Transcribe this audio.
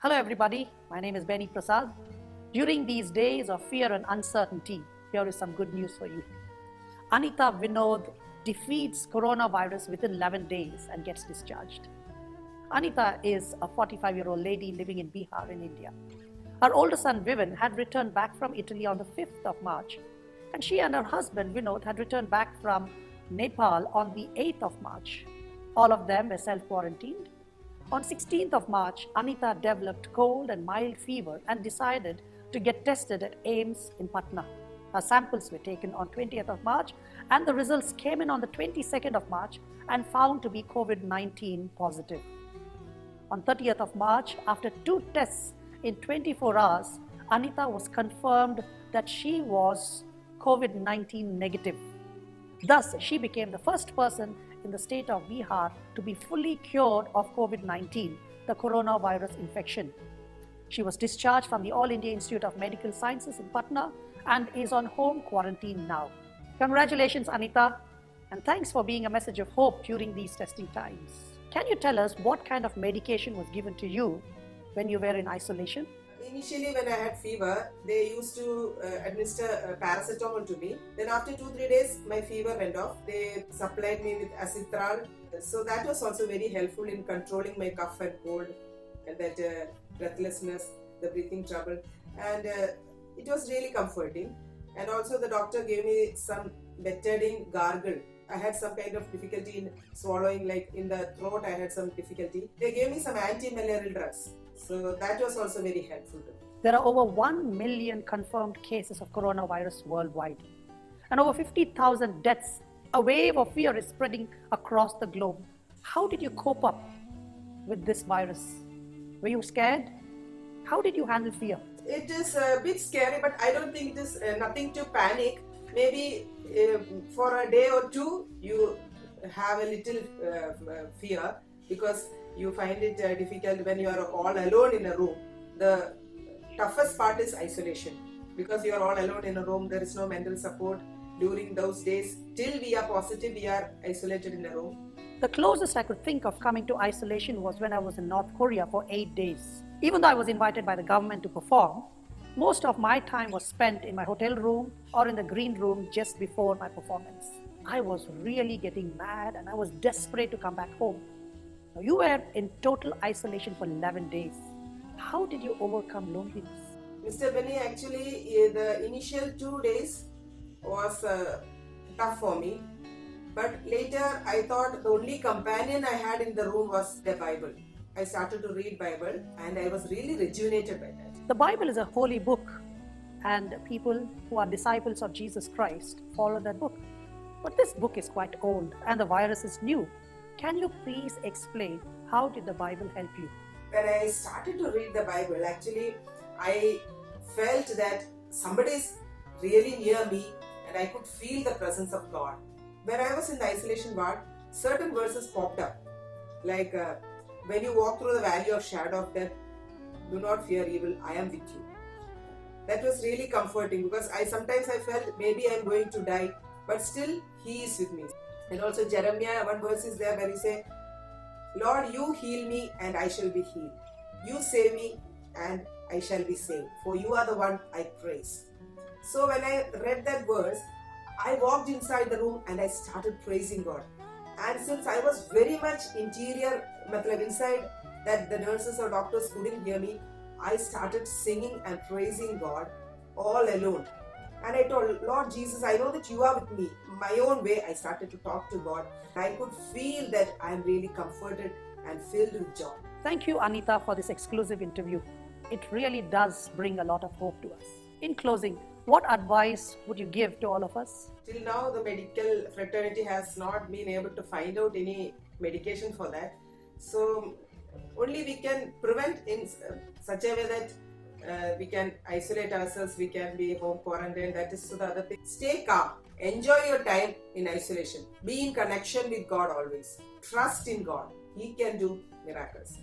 Hello everybody, my name is Prasad. During these days of fear and uncertainty, here is some good news for you. Anita Vinod defeats coronavirus within 11 days and gets discharged. Anita is a 45-year-old lady living in Bihar in India. Her older son Vivin had returned back from Italy on the 5th of March, and she and her husband Vinod had returned back from Nepal on the 8th of March. All of them were self-quarantined. On 16th of March, Anita developed cold and mild fever and decided to get tested at AIIMS in Patna. Her samples were taken on 20th of March and the results came in on the 22nd of March and found to be COVID-19 positive. On 30th of March, after 2 tests in 24 hours, Anita was confirmed that she was COVID-19 negative. Thus, she became the first person in the state of Bihar to be fully cured of COVID-19, the coronavirus infection. She was discharged from the All India Institute of Medical Sciences in Patna and is on home quarantine now. Congratulations, Anita, and thanks for being a message of hope during these testing times. Can you tell us what kind of medication was given to you when you were in isolation? Initially, when I had fever, they used to administer paracetamol to me. Then after 2-3 days, my fever went off. They supplied me with acetral. So that was also very helpful in controlling my cough and cold and that breathlessness, the breathing trouble. And it was really comforting. And also the doctor gave me some betadine gargle. I had some kind of difficulty in swallowing, like in the throat I had some difficulty. They gave me some anti-malarial drugs. So that was also very helpful. There are over 1 million confirmed cases of coronavirus worldwide and over 50,000 deaths. A wave of fear is spreading across the globe. How did you cope up with this virus? Were you scared? How did you handle fear? It is a bit scary, but I don't think it is nothing to panic. Maybe for a day or two you have a little fear because you find it difficult when you are all alone in a room. The toughest part is isolation because you are all alone in a room. There is no mental support during those days. Till we are positive, we are isolated in a room. The closest I could think of coming to isolation was when I was in North Korea for 8 days. Even though I was invited by the government to perform, most of my time was spent in my hotel room or in the green room just before my performance. I was really getting mad and I was desperate to come back home. Now, you were in total isolation for 11 days. How did you overcome loneliness? Mr. Benny, actually the initial 2 days was tough for me. But later I thought the only companion I had in the room was the Bible. I started to read Bible and I was really rejuvenated by that. The Bible is a holy book and people who are disciples of Jesus Christ follow that book. But this book is quite old and the virus is new. Can you please explain how did the Bible help you? When I started to read the Bible, actually I felt that somebody is really near me and I could feel the presence of God. When I was in the isolation ward, certain verses popped up like when you walk through the valley of shadow of death, do not fear evil, I am with you. That was really comforting because sometimes I felt maybe I am going to die, but still He is with me. And also Jeremiah, one verse is there where He says, Lord, you heal me and I shall be healed. You save me and I shall be saved. For you are the one I praise. So when I read that verse, I walked inside the room and I started praising God. And since I was very much inside that the nurses or doctors couldn't hear me, I started singing and praising God all alone. And I told, Lord Jesus, I know that you are with me. My own way, I started to talk to God. I could feel that I am really comforted and filled with joy. Thank you, Anita, for this exclusive interview. It really does bring a lot of hope to us. In closing, what advice would you give to all of us? Till now, the medical fraternity has not been able to find out any medication for that. So, only we can prevent in such a way that we can isolate ourselves, we can be home quarantined. That is the other thing. Stay calm. Enjoy your time in isolation. Be in connection with God always. Trust in God. He can do miracles.